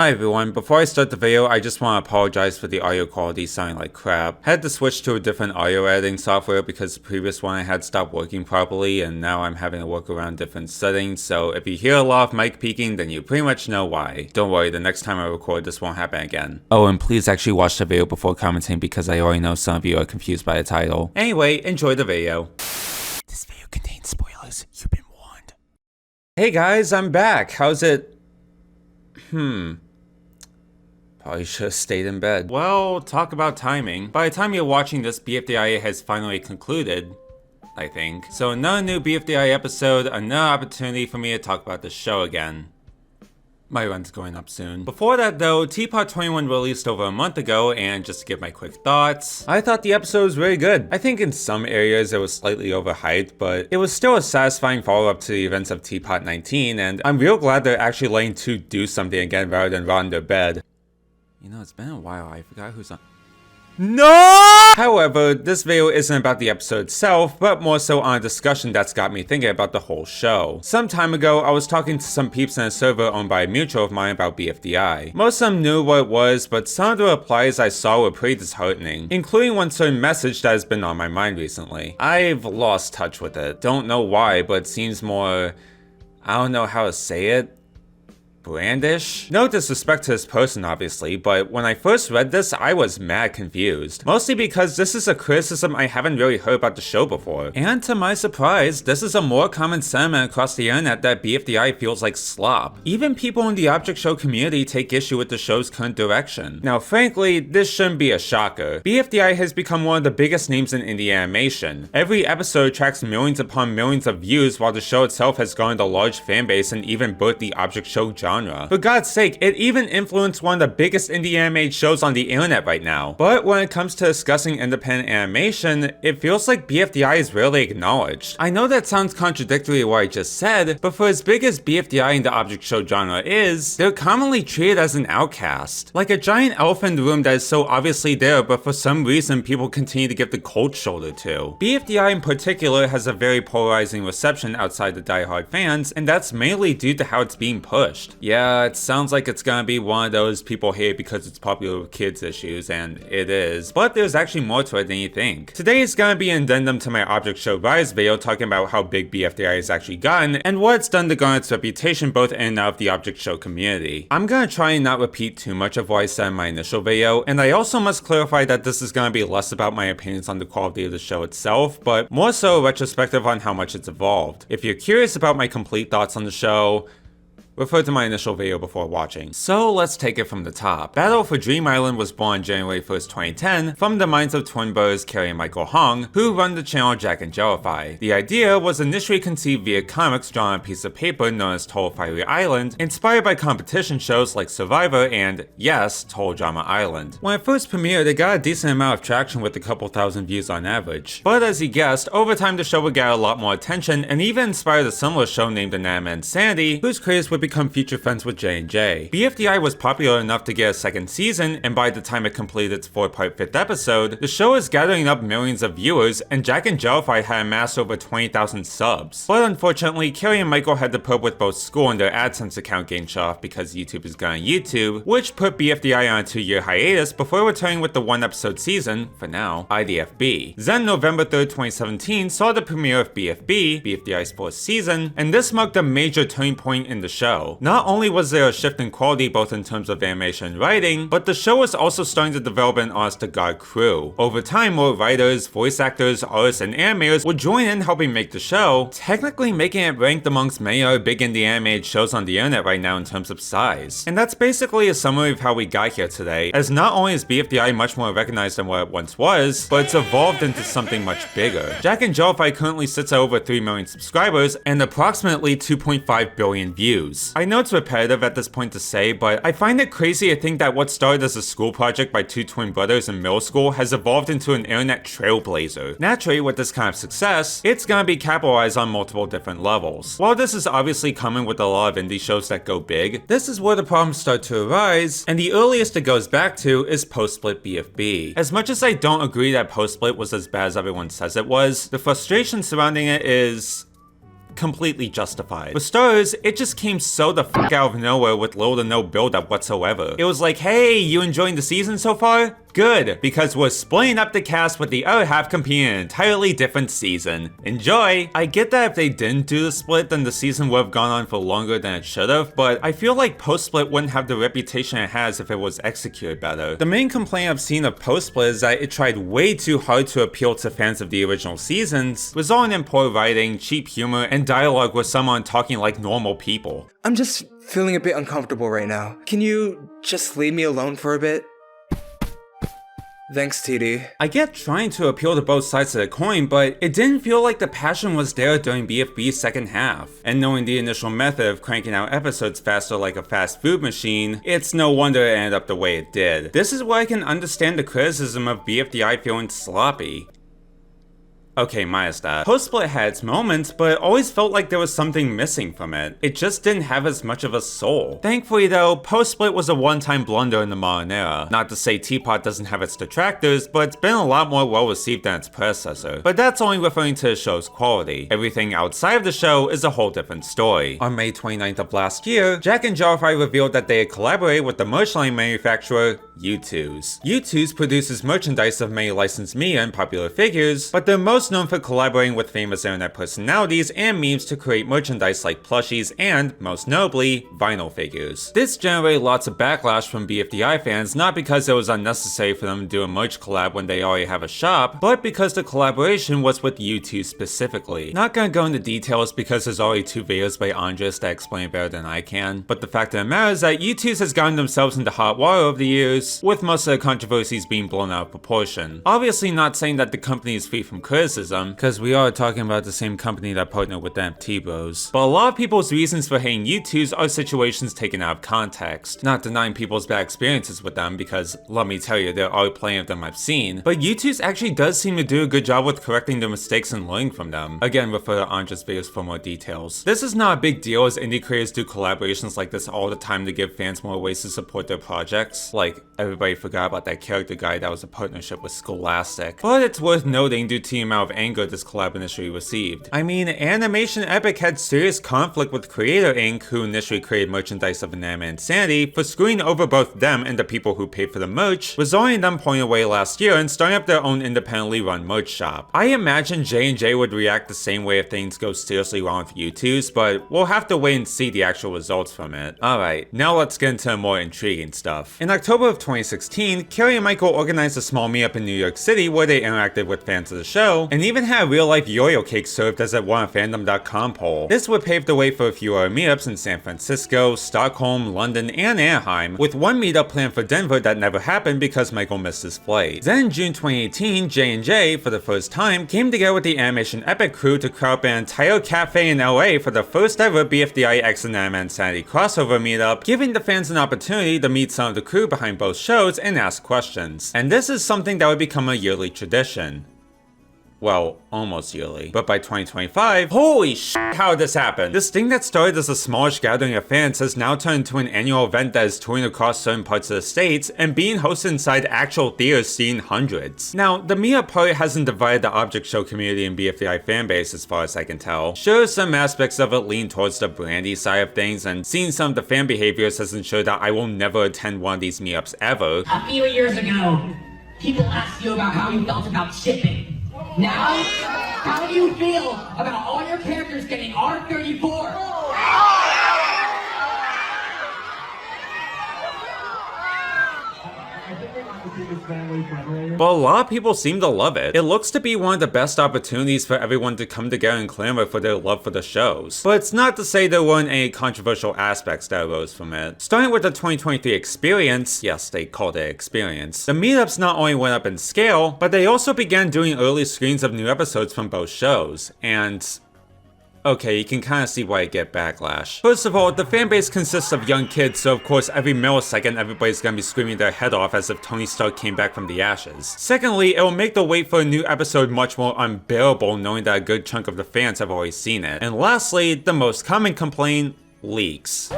Hi everyone, before I start the video, I just want to apologize for the audio quality sounding like crap. Had to switch to a different audio editing software because the previous one I had stopped working properly and now I'm having to work around different settings, so if you hear a lot of mic peaking, then you pretty much know why. Don't worry, the next time I record this won't happen again. Oh, and please actually watch the video before commenting because I already know some of you are confused by the title. Anyway, enjoy the video. This video contains spoilers, you've been warned. Hey guys, I'm back. How's it? Probably should have stayed in bed. Well, talk about timing. By the time you're watching this, BFDI has finally concluded, I think. So another new BFDI episode, another opportunity for me to talk about the show again. My run's going up soon. Before that though, Teapot 21 released over a month ago, and just to give my quick thoughts, I thought the episode was really good. I think in some areas it was slightly overhyped, but it was still a satisfying follow-up to the events of Teapot 19, and I'm real glad they're actually letting 2 do something again rather than rot in their bed. You know, it's been a while, I forgot who's on. No! However, this video isn't about the episode itself, but more so on a discussion that's got me thinking about the whole show. Some time ago, I was talking to some peeps in a server owned by a mutual of mine about BFDI. Most of them knew what it was, but some of the replies I saw were pretty disheartening, including one certain message that has been on my mind recently. I've lost touch with it. Don't know why, but it seems more... I don't know how to say it. Brandish? No disrespect to this person obviously, but when I first read this, I was mad confused. Mostly because this is a criticism I haven't really heard about the show before. And to my surprise, this is a more common sentiment across the internet that BFDI feels like slop. Even people in the object show community take issue with the show's current direction. Now frankly, this shouldn't be a shocker. BFDI has become one of the biggest names in indie animation. Every episode attracts millions upon millions of views, while the show itself has garnered a large fanbase and even birthed the object show genre. For God's sake, it even influenced one of the biggest indie animated shows on the internet right now. But when it comes to discussing independent animation, it feels like BFDI is rarely acknowledged. I know that sounds contradictory to what I just said, but for as big as BFDI in the object show genre is, they're commonly treated as an outcast. Like a giant elephant in the room that is so obviously there, but for some reason people continue to give the cold shoulder to. BFDI in particular has a very polarizing reception outside the diehard fans, and that's mainly due to how it's being pushed. Yeah, it sounds like it's gonna be one of those people hate because it's popular with kids issues, and it is, but there's actually more to it than you think. Today is gonna be an addendum to my Object Show Rise video talking about how big BFDI has actually gotten, and what it's done to garner its reputation both in and out of the Object Show community. I'm gonna try and not repeat too much of what I said in my initial video, and I also must clarify that this is gonna be less about my opinions on the quality of the show itself, but more so a retrospective on how much it's evolved. If you're curious about my complete thoughts on the show, refer to my initial video before watching. So let's take it from the top. Battle for Dream Island was born on January 1st, 2010 from the minds of twin brothers Carrie and Michael Hong, who run the channel Jacknjellify. The idea was initially conceived via comics drawn on a piece of paper known as Total Fiery Island, inspired by competition shows like Survivor and, yes, Total Drama Island. When it first premiered, it got a decent amount of traction with a couple thousand views on average. But as you guessed, over time the show would get a lot more attention and even inspired a similar show named Inanimate Insanity, whose creators would become future friends with J&J. BFDI was popular enough to get a second season, and by the time it completed its 4-part 5th episode, the show was gathering up millions of viewers, and Jacknjellify had amassed over 20,000 subs. But unfortunately, Carrie and Michael had to put up with both school and their AdSense account getting shut off because YouTube is gone YouTube, which put BFDI on a 2-year hiatus before returning with the 1-episode season, for now, IDFB. Then November 3rd, 2017 saw the premiere of BFB, BFDI's 4th season, and this marked a major turning point in the show. Not only was there a shift in quality both in terms of animation and writing, but the show was also starting to develop an honest-to-God crew. Over time, more writers, voice actors, artists, and animators would join in helping make the show, technically making it ranked amongst many other big indie animated shows on the internet right now in terms of size. And that's basically a summary of how we got here today, as not only is BFDI much more recognized than what it once was, but it's evolved into something much bigger. Jacknjellify currently sits at over 3 million subscribers and approximately 2.5 billion views. I know it's repetitive at this point to say, but I find it crazy to think that what started as a school project by 2 twin brothers in middle school has evolved into an internet trailblazer. Naturally, with this kind of success, it's gonna be capitalized on multiple different levels. While this is obviously common with a lot of indie shows that go big, this is where the problems start to arise, and the earliest it goes back to is post-split BFB. As much as I don't agree that post-split was as bad as everyone says it was, the frustration surrounding it is completely justified. For starters, it just came so the fuck out of nowhere with little to no build-up whatsoever. It was like, hey, you enjoying the season so far? Good, because we're splitting up the cast with the other half competing in an entirely different season. Enjoy! I get that if they didn't do the split, then the season would have gone on for longer than it should have, but I feel like post-split wouldn't have the reputation it has if it was executed better. The main complaint I've seen of post-split is that it tried way too hard to appeal to fans of the original seasons, resulting in poor writing, cheap humor, and dialogue with someone talking like normal people. I'm just feeling a bit uncomfortable right now. Can you just leave me alone for a bit? Thanks, TD. I get trying to appeal to both sides of the coin, but it didn't feel like the passion was there during BFB's second half. And knowing the initial method of cranking out episodes faster like a fast food machine, it's no wonder it ended up the way it did. This is where I can understand the criticism of BFDI feeling sloppy. Okay, minus that. Post-split had its moments, but it always felt like there was something missing from it. It just didn't have as much of a soul. Thankfully though, post-split was a one-time blunder in the modern era. Not to say Teapot doesn't have its detractors, but it's been a lot more well-received than its predecessor. But that's only referring to the show's quality. Everything outside of the show is a whole different story. On May 29th of last year, Jacknjellify revealed that they had collaborated with the merch line manufacturer, U2's. U2's produces merchandise of many licensed media and popular figures, but they're most known for collaborating with famous internet personalities and memes to create merchandise like plushies and, most notably, vinyl figures. This generated lots of backlash from BFDI fans, not because it was unnecessary for them to do a merch collab when they already have a shop, but because the collaboration was with U2 specifically. Not gonna go into details because there's already 2 videos by Andres that explain it better than I can, but the fact of the matter is that U2 has gotten themselves into hot water over the years, with most of the controversies being blown out of proportion. Obviously not saying that the company is free from criticism, because we are talking about the same company that partnered with the NFT Bros. But a lot of people's reasons for hating U2s are situations taken out of context. Not denying people's bad experiences with them, because let me tell you, there are plenty of them I've seen, but U2s actually does seem to do a good job with correcting their mistakes and learning from them. Again, refer to Andres' videos for more details. This is not a big deal as indie creators do collaborations like this all the time to give fans more ways to support their projects. Like, everybody forgot about that character guy that was a partnership with Scholastic. But it's worth noting due to the amount of anger this collab initially received. I mean, AnimationEpic had serious conflict with Creator Inc., who initially created merchandise of Inanimate Insanity, for screwing over both them and the people who paid for the merch, resulting in them pulling away last year and starting up their own independently run merch shop. I imagine J&J would react the same way if things go seriously wrong with U2's, but we'll have to wait and see the actual results from it. Alright, now let's get into more intriguing stuff. In October of 2016, Carrie and Michael organized a small meetup in New York City where they interacted with fans of the show, and even had real-life yo-yo cake served as a OneFandom.com poll. This would pave the way for a few other meetups in San Francisco, Stockholm, London, and Anaheim, with one meetup planned for Denver that never happened because Michael missed his flight. Then in June 2018, J&J, for the first time, came together with the AnimationEpic crew to crowd up an entire cafe in LA for the first ever BFDI x Inanimate Insanity crossover meetup, giving the fans an opportunity to meet some of the crew behind both shows and ask questions. And this is something that would become a yearly tradition. Well, almost yearly. But by 2025, holy shit, how did this happen? This thing that started as a smallish gathering of fans has now turned into an annual event that is touring across certain parts of the states and being hosted inside actual theaters seeing hundreds. Now, the meetup part hasn't divided the object show community and BFDI fanbase as far as I can tell. Sure, some aspects of it lean towards the brandy side of things, and seeing some of the fan behaviors has ensured that I will never attend one of these meetups ever. A few years ago, people asked you about how you felt about shipping. Now, how do you feel about all your characters getting R34? But a lot of people seem to love it. It looks to be one of the best opportunities for everyone to come together and clamor for their love for the shows. But it's not to say there weren't any controversial aspects that arose from it. Starting with the 2023 experience, yes, they called it experience, the meetups not only went up in scale, but they also began doing early screens of new episodes from both shows, and okay, you can kind of see why I get backlash. First of all, the fanbase consists of young kids, so of course every millisecond everybody's gonna be screaming their head off as if Tony Stark came back from the ashes. Secondly, it will make the wait for a new episode much more unbearable knowing that a good chunk of the fans have already seen it. And lastly, the most common complaint, leaks.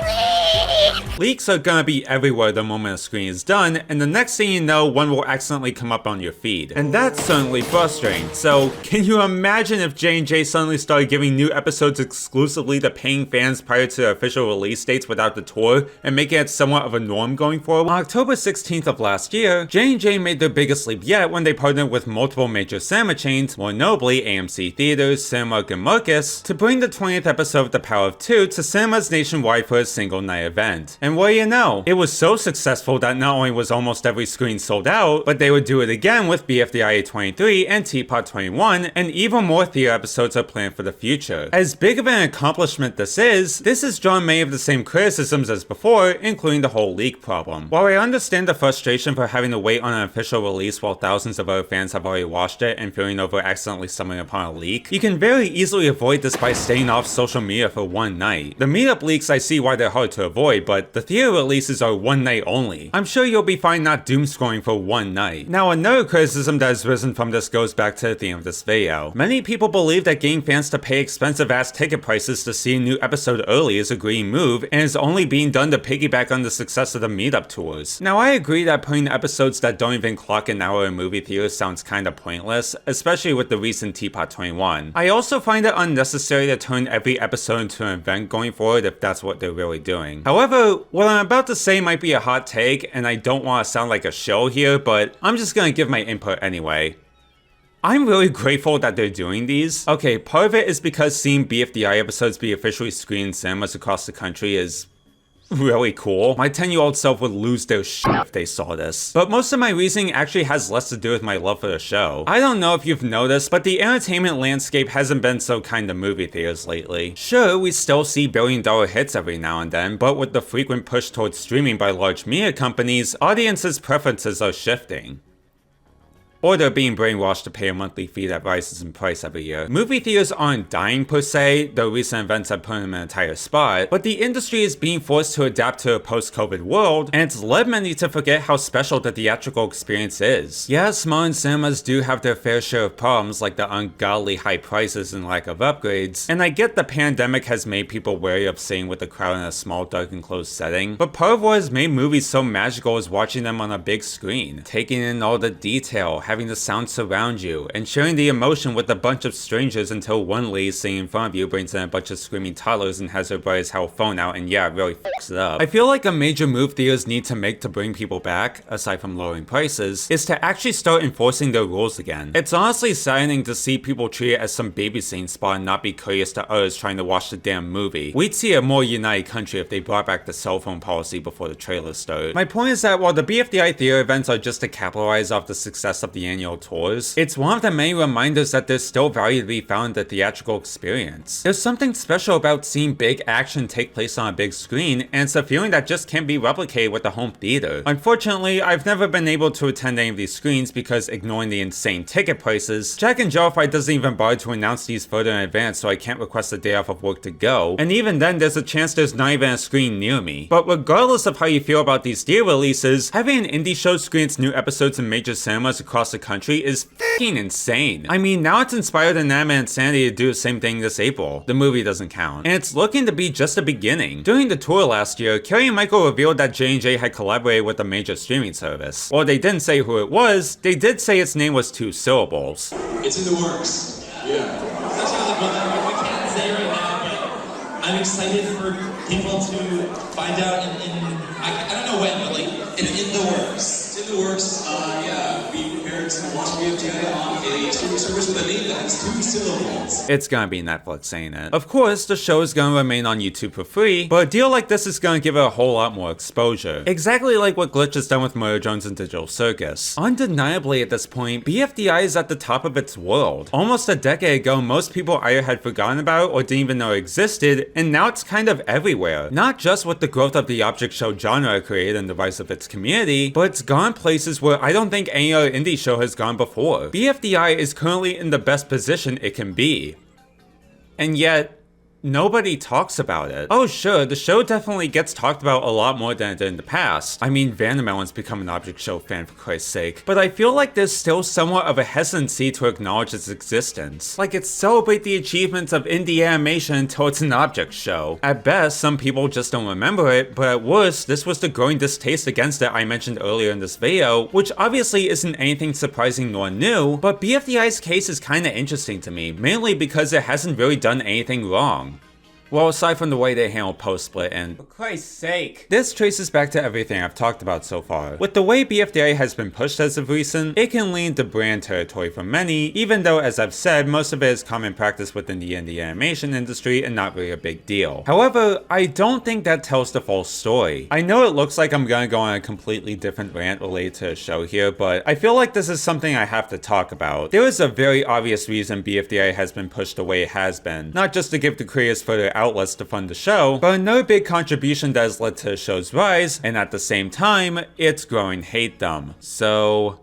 Leaks are gonna be everywhere the moment a screen is done, and the next thing you know, one will accidentally come up on your feed. And that's certainly frustrating. So, can you imagine if J&J suddenly started giving new episodes exclusively to paying fans prior to the official release dates without the tour, and making it somewhat of a norm going forward? On October 16th of last year, J&J made their biggest leap yet when they partnered with multiple major cinema chains, more notably AMC Theaters, Cinemark, and Marcus, to bring the 20th episode of The Power of Two to cinemas nationwide for a single night event. And what do you know? It was so successful that not only was almost every screen sold out, but they would do it again with BFDI 23 and Teapot 21, and even more theater episodes are planned for the future. As big of an accomplishment this has drawn many of the same criticisms as before, including the whole leak problem. While I understand the frustration for having to wait on an official release while thousands of other fans have already watched it and fearing over accidentally stumbling upon a leak, you can very easily avoid this by staying off social media for one night. The Meetup leaks, I see why they're hard to avoid, but the theater releases are one night only. I'm sure you'll be fine not doom scrolling for one night. Now, another criticism that has risen from this goes back to the theme of this video. Many people believe that getting fans to pay expensive ass ticket prices to see a new episode early is a green move, and is only being done to piggyback on the success of the Meetup tours. Now, I agree that putting episodes that don't even clock an hour in movie theaters sounds kinda pointless, especially with the recent Teapot 21. I also find it unnecessary to turn every episode into an event going forward if that's what they're really doing. However, what I'm about to say might be a hot take, and I don't want to sound like a shill here, but I'm just gonna give my input anyway. I'm really grateful that they're doing these. Okay, part of it is because seeing BFDI episodes be officially screened in cinemas across the country is really cool. My 10-year-old self would lose their shit if they saw this. But most of my reasoning actually has less to do with my love for the show. I don't know if you've noticed, but the entertainment landscape hasn't been so kind to movie theaters lately. Sure, we still see billion-dollar hits every now and then, but with the frequent push towards streaming by large media companies, audiences' preferences are shifting. Or they're being brainwashed to pay a monthly fee that rises in price every year. Movie theaters aren't dying per se, though recent events have put them in a tighter spot, but the industry is being forced to adapt to a post-COVID world, and it's led many to forget how special the theatrical experience is. Yes, modern cinemas do have their fair share of problems like the ungodly high prices and lack of upgrades, and I get the pandemic has made people wary of sitting with a crowd in a small, dark, enclosed setting, but part of what has made movies so magical is watching them on a big screen, taking in all the detail, having the sound surround you, and sharing the emotion with a bunch of strangers until one lady sitting in front of you brings in a bunch of screaming toddlers and has her bright as hell phone out, and yeah, it really fucks it up. I feel like a major move theaters need to make to bring people back, aside from lowering prices, is to actually start enforcing their rules again. It's honestly saddening to see people treat it as some babysitting spot and not be courteous to others trying to watch the damn movie. We'd see a more united country if they brought back the cell phone policy before the trailers started. My point is that while the BFDI theater events are just to capitalize off the success of the annual tours, it's one of the many reminders that there's still value to be found in the theatrical experience. There's something special about seeing big action take place on a big screen, and it's a feeling that just can't be replicated with a home theater. Unfortunately, I've never been able to attend any of these screens because, ignoring the insane ticket prices, Jacknjellify doesn't even bother to announce these further in advance, so I can't request a day off of work to go, and even then there's a chance there's not even a screen near me. But regardless of how you feel about these theater releases, having an indie show screen its new episodes in major cinemas across the country is f***ing insane. I mean, now it's inspired Inanimate Insanity to do the same thing this April. The movie doesn't count. And it's looking to be just the beginning. During the tour last year, Carrie and Michael revealed that J&J had collaborated with a major streaming service. While they didn't say who it was, they did say its name was 2 syllables. It's in the works. Yeah. That's what we can't say right now, but I'm excited for people to find out I don't know when, but like, it's in the works. It's in the works. Yeah, we prepared to watch BFDI on a streaming service with a name that has 2 syllables. It's gonna be Netflix saying it. Of course, the show is gonna remain on YouTube for free, but a deal like this is gonna give it a whole lot more exposure. Exactly like what Glitch has done with Murder Drones and Digital Circus. Undeniably at this point, BFDI is at the top of its world. Almost a decade ago, most people either had forgotten about or didn't even know it existed, and now it's kind of everywhere. Not just with the growth of the object show genre created and the rise of its community, but it's gone places where I don't think any other indie show has gone before. BFDI is currently in the best position it can be. And yet, nobody talks about it. Oh sure, the show definitely gets talked about a lot more than it did in the past. I mean, Vandermelon's become an Object Show fan for Christ's sake. But I feel like there's still somewhat of a hesitancy to acknowledge its existence. Like it's celebrate the achievements of indie animation until it's an Object Show. At best, some people just don't remember it, but at worst, this was the growing distaste against it I mentioned earlier in this video, which obviously isn't anything surprising nor new, but BFDI's case is kinda interesting to me, mainly because it hasn't really done anything wrong. Well, aside from the way they handle post-split and, for Christ's sake, this traces back to everything I've talked about so far. With the way BFDI has been pushed as of recent, it can lean to brand territory for many, even though, as I've said, most of it is common practice within the indie animation industry and not really a big deal. However, I don't think that tells the full story. I know it looks like I'm gonna go on a completely different rant related to the show here, but I feel like this is something I have to talk about. There is a very obvious reason BFDI has been pushed the way it has been, not just to give the creators further outlets to fund the show, but another big contribution that has led to the show's rise, and at the same time, its growing hatedom. So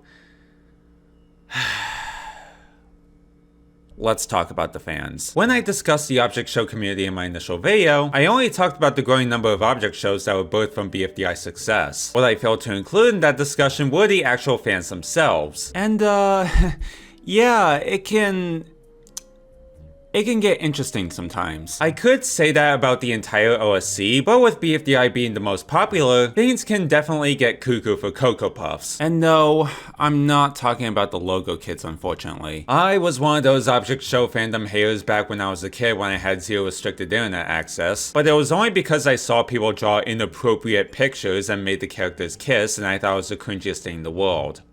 let's talk about the fans. When I discussed the Object Show community in my initial video, I only talked about the growing number of Object Shows that were birthed from BFDI's success. What I failed to include in that discussion were the actual fans themselves. And yeah, it can get interesting sometimes. I could say that about the entire OSC, but with BFDI being the most popular, things can definitely get cuckoo for Cocoa Puffs. And no, I'm not talking about the logo kids, unfortunately. I was one of those Object Show fandom haters back when I was a kid when I had zero restricted internet access, but it was only because I saw people draw inappropriate pictures and made the characters kiss, and I thought it was the cringiest thing in the world.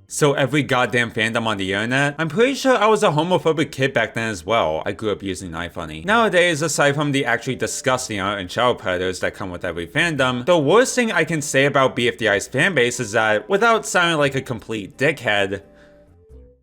So every goddamn fandom on the internet? I'm pretty sure I was a homophobic kid back then as well. I grew up using iFunny. Nowadays, aside from the actually disgusting art and child predators that come with every fandom, the worst thing I can say about BFDI's fanbase is that, without sounding like a complete dickhead,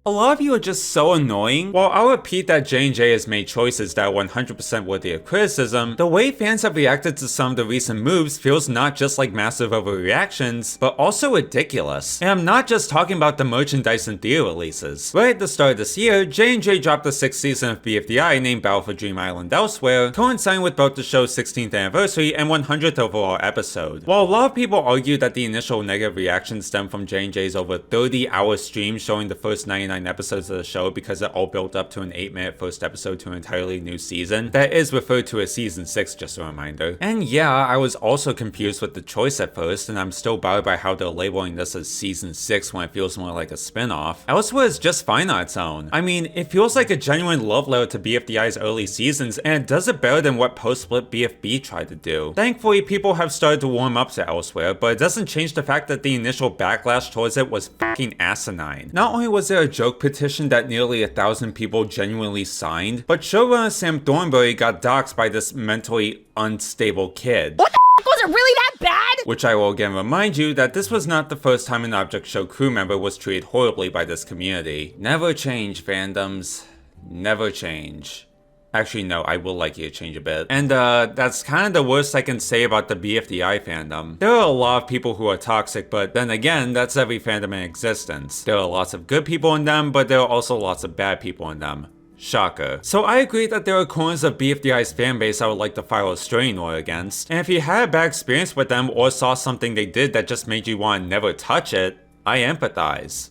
a lot of you are just so annoying. While I'll repeat that J&J has made choices that are 100% worthy of criticism, the way fans have reacted to some of the recent moves feels not just like massive overreactions, but also ridiculous. And I'm not just talking about the merchandise and theater releases. Right at the start of this year, J&J dropped the 6th season of BFDI named Battle for Dream Island Elsewhere, coinciding with both the show's 16th anniversary and 100th overall episode. While a lot of people argue that the initial negative reactions stem from J&J's over 30-hour stream showing the first 99 episodes of the show because it all built up to an 8-minute first episode to an entirely new season. That is referred to as season 6, just a reminder. And yeah, I was also confused with the choice at first, and I'm still bothered by how they're labeling this as season 6 when it feels more like a spin-off. Elsewhere is just fine on its own. I mean, it feels like a genuine love letter to BFDI's early seasons, and it does it better than what post-split BFB tried to do. Thankfully, people have started to warm up to Elsewhere, but it doesn't change the fact that the initial backlash towards it was fucking asinine. Not only was there a joke petition that nearly 1,000 people genuinely signed, but showrunner Sam Thornberry got doxxed by this mentally unstable kid. What the f***? Was it really that bad? Which I will again remind you that this was not the first time an Object Show crew member was treated horribly by this community. Never change, fandoms. Never change. Actually, no, I will like you to change a bit. And that's kind of the worst I can say about the BFDI fandom. There are a lot of people who are toxic, but then again, that's every fandom in existence. There are lots of good people in them, but there are also lots of bad people in them. Shocker. So I agree that there are corners of BFDI's fanbase I would like to file a restraining order against, and if you had a bad experience with them or saw something they did that just made you want to never touch it, I empathize.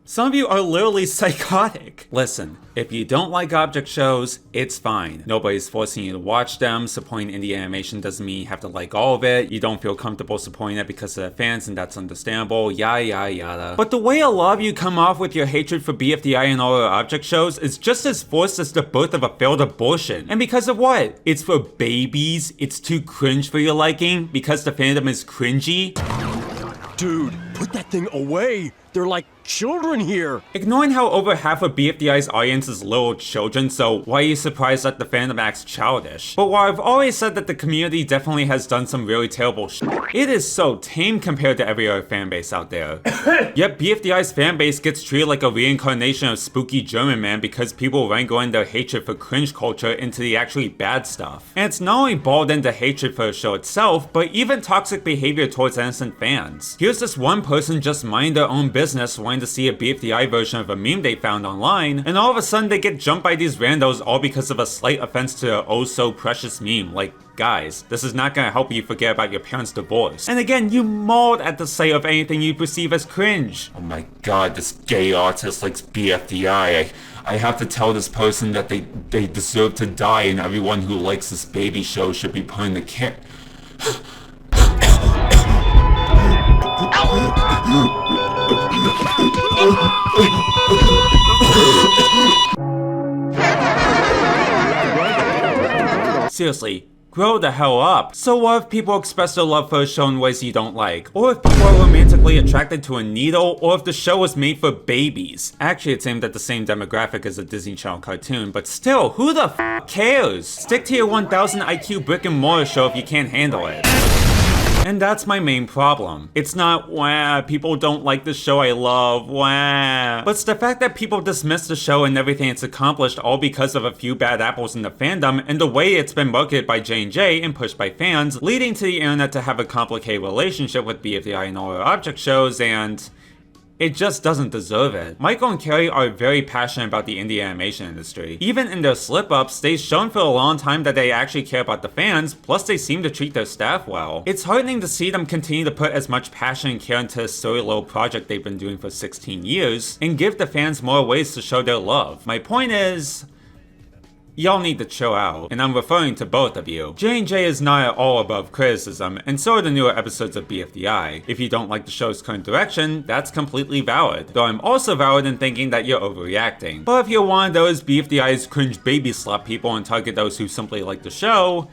Some of you are literally psychotic. Listen, if you don't like Object Shows, it's fine. Nobody's forcing you to watch them. Supporting indie animation doesn't mean you have to like all of it. You don't feel comfortable supporting it because of the fans, and that's understandable, yada yada yada. But the way a lot of you come off with your hatred for BFDI and all other Object Shows is just as forced as the birth of a failed abortion. And because of what? It's for babies? It's too cringe for your liking? Because the fandom is cringy? Dude, put that thing away! They're like children here! Ignoring how over half of BFDI's audience is little children, so why are you surprised that the fandom acts childish? But while I've always said that the community definitely has done some really terrible shit, it is so tame compared to every other fanbase out there. Yet BFDI's fanbase gets treated like a reincarnation of spooky German man because people wrangle in their hatred for cringe culture into the actually bad stuff. And it's not only balled into hatred for the show itself, but even toxic behavior towards innocent fans. Here's this one person person just minding their own business wanting to see a BFDI version of a meme they found online, and all of a sudden they get jumped by these randos all because of a slight offense to a oh so precious meme. Like, guys, this is not gonna help you forget about your parents' divorce. And again, you mauled at the sight of anything you perceive as cringe. Oh my god, this gay artist likes BFDI. I have to tell this person that they deserve to die, and everyone who likes this baby show should be put in the care. Seriously, grow the hell up. So what if people express their love for a show in ways you don't like? Or if people are romantically attracted to a needle? Or if the show was made for babies? Actually, it's aimed at the same demographic as a Disney Channel cartoon, but still, who the f cares? Stick to your 1000 IQ brick and mortar show if you can't handle it. And that's my main problem. It's not, wah, people don't like the show I love, wah. But it's the fact that people dismiss the show and everything it's accomplished all because of a few bad apples in the fandom and the way it's been marketed by J&J and pushed by fans, leading to the internet to have a complicated relationship with BFDI and all our object shows, and it just doesn't deserve it. Michael and Carrie are very passionate about the indie animation industry. Even in their slip-ups, they've shown for a long time that they actually care about the fans, plus they seem to treat their staff well. It's heartening to see them continue to put as much passion and care into this silly little project they've been doing for 16 years, and give the fans more ways to show their love. My point is, y'all need to chill out, and I'm referring to both of you. J&J is not at all above criticism, and so are the newer episodes of BFDI. If you don't like the show's current direction, that's completely valid, though I'm also valid in thinking that you're overreacting. But if you're one of those BFDI's cringe baby slap people and target those who simply like the show,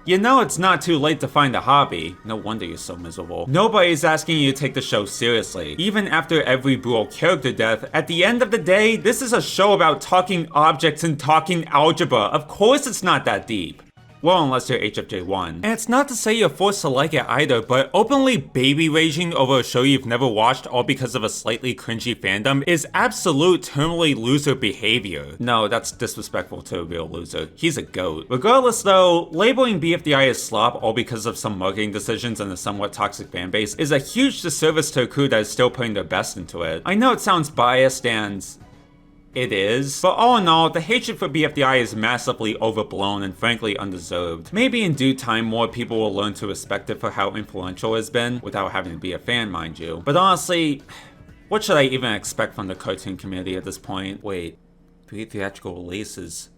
you know it's not too late to find a hobby. No wonder you're so miserable. Nobody's asking you to take the show seriously. Even after every brutal character death, at the end of the day, this is a show about talking objects and talking algebra. Of course it's not that deep. Well, unless you're HFJ1. And it's not to say you're forced to like it either, but openly baby raging over a show you've never watched all because of a slightly cringy fandom is absolute terminally loser behavior. No, that's disrespectful to a real loser. He's a goat. Regardless though, labeling BFDI as slop all because of some marketing decisions and a somewhat toxic fanbase is a huge disservice to a crew that is still putting their best into it. I know it sounds biased and it is, but all in all, the hatred for BFDI is massively overblown and frankly undeserved. Maybe in due time more people will learn to respect it for how influential it's been, without having to be a fan, mind you. But honestly, what should I even expect from the cartoon community at this point? Wait, theatrical releases.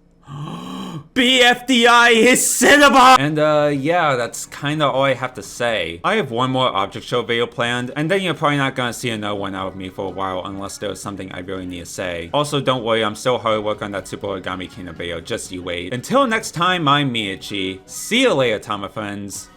BFDI is cinema! And yeah, that's kinda all I have to say. I have one more object show video planned, and then you're probably not gonna see another one out of me for a while unless there's something I really need to say. Also, don't worry, I'm still hard at work on that Super Origami Kingdom video, just you wait. Until next time, I'm Miyachi. See you later, Tama friends.